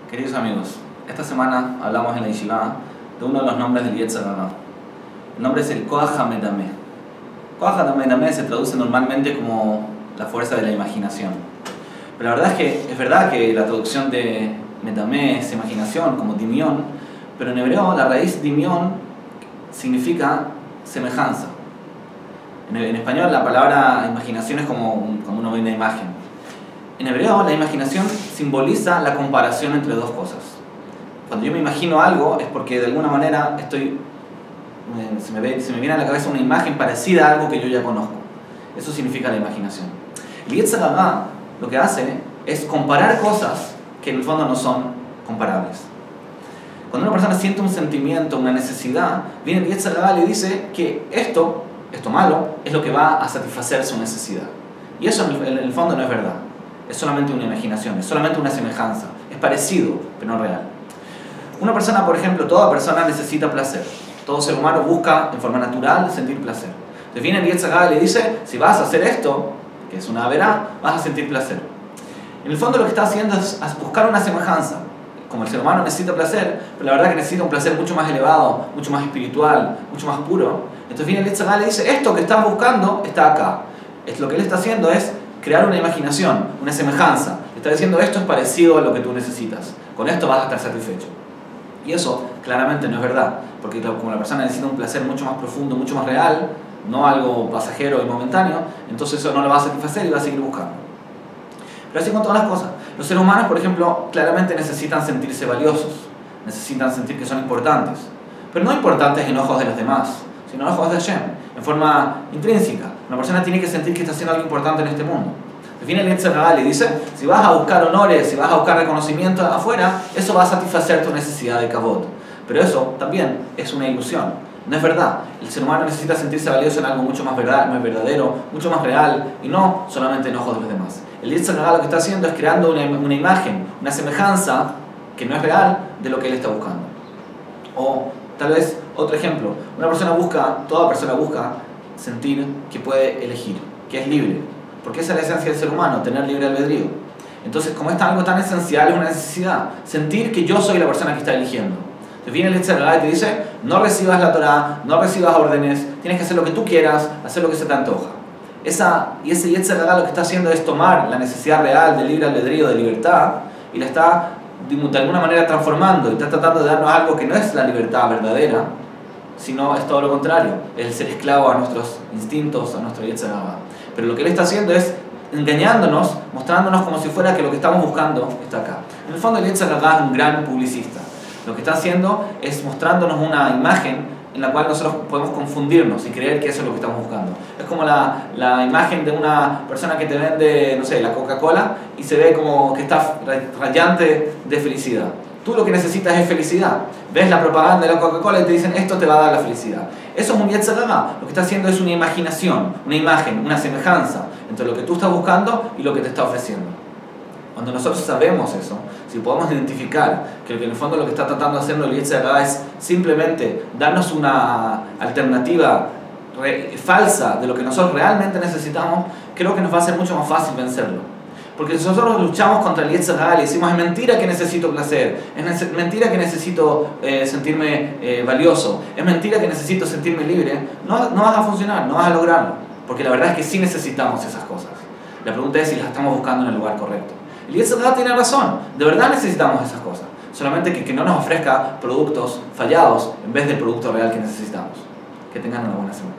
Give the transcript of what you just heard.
Queridos amigos, esta semana hablamos en la Yeshiva de uno de los nombres del Yetzer Hara. El nombre es el Koach HaMedameh. Koach HaMedameh se traduce normalmente como la fuerza de la imaginación. Pero la verdad es verdad que la traducción de Medameh es imaginación, como dimión, pero en hebreo la raíz dimión significa semejanza. En español la palabra imaginación es como uno ve una imagen. En hebreo la imaginación simboliza la comparación entre dos cosas. Cuando yo me imagino algo es porque de alguna manera se me viene a la cabeza una imagen parecida a algo que yo ya conozco. Eso significa la imaginación. El Yetzer Hara lo que hace es comparar cosas que en el fondo no son comparables. Cuando una persona siente un sentimiento, una necesidad, viene el Yetzer Hara y le dice que esto malo, es lo que va a satisfacer su necesidad. Y eso en el fondo no es verdad. Es solamente una imaginación, es solamente una semejanza. Es parecido, pero no real. Una persona, por ejemplo, toda persona necesita placer. Todo ser humano busca en forma natural sentir placer. Entonces viene el Yetzer Hara y le dice, si vas a hacer esto, que es una verá, vas a sentir placer. En el fondo lo que está haciendo es buscar una semejanza. Como el ser humano necesita placer, pero la verdad que necesita un placer mucho más elevado, mucho más espiritual, mucho más puro. Entonces viene el Yetzer Hara y le dice, esto que estás buscando está acá. Lo que él está haciendo es crear una imaginación, una semejanza. Está diciendo, esto es parecido a lo que tú necesitas. Con esto vas a estar satisfecho. Y eso claramente no es verdad, porque como la persona necesita un placer mucho más profundo, mucho más real, no algo pasajero y momentáneo, entonces eso no lo va a satisfacer y va a seguir buscando. Pero así con todas las cosas. Los seres humanos, por ejemplo, claramente necesitan sentirse valiosos, necesitan sentir que son importantes, pero no importantes en ojos de los demás, sino en ojos de Hashem, en forma intrínseca. Una persona tiene que sentir que está haciendo algo importante en este mundo. Viene el Yetzer Hara y dice, si vas a buscar honores, si vas a buscar reconocimiento afuera, eso va a satisfacer tu necesidad de kavod. Pero eso también es una ilusión, no es verdad. El ser humano necesita sentirse valioso en algo mucho más verdadero, mucho más real, y no solamente en ojos de los demás. El Yetzer Hara lo que está haciendo es creando una imagen, una semejanza que no es real de lo que él está buscando. O tal vez otro ejemplo, toda persona busca sentir que puede elegir, que es libre. Porque esa es la esencia del ser humano, tener libre albedrío. Entonces, como es algo tan esencial, es una necesidad. Sentir que yo soy la persona que está eligiendo. Entonces viene el Yetzer Hara y te dice, no recibas la Torah, no recibas órdenes, tienes que hacer lo que tú quieras, hacer lo que se te antoja. Y ese Yetzer Hara lo que está haciendo es tomar la necesidad real de libre albedrío, de libertad, y la está de alguna manera transformando, y está tratando de darnos algo que no es la libertad verdadera, sino es todo lo contrario, es el ser esclavo a nuestros instintos, a nuestro Yetzer Hara. Pero lo que él está haciendo es engañándonos, mostrándonos como si fuera que lo que estamos buscando está acá. En el fondo el Yetzer Hara es un gran publicista. Lo que está haciendo es mostrándonos una imagen en la cual nosotros podemos confundirnos y creer que eso es lo que estamos buscando. Es como la imagen de una persona que te vende, no sé, la Coca-Cola y se ve como que está radiante de felicidad. Tú lo que necesitas es felicidad. Ves la propaganda de la Coca-Cola y te dicen, esto te va a dar la felicidad. Eso es un Yetzer Hara. Lo que está haciendo es una imaginación, una imagen, una semejanza entre lo que tú estás buscando y lo que te está ofreciendo. Cuando nosotros sabemos eso, si podemos identificar que en el fondo lo que está tratando de hacer el Yetzer Hara es simplemente darnos una alternativa falsa de lo que nosotros realmente necesitamos, creo que nos va a ser mucho más fácil vencerlo. Porque si nosotros luchamos contra el Yetzer Hara y decimos, es mentira que necesito placer, es mentira que necesito sentirme valioso, es mentira que necesito sentirme libre, no vas a funcionar, no vas a lograrlo. Porque la verdad es que sí necesitamos esas cosas. La pregunta es si las estamos buscando en el lugar correcto. El Yetzer Hara tiene razón, de verdad necesitamos esas cosas. Solamente que no nos ofrezca productos fallados en vez del producto real que necesitamos. Que tengan una buena semana.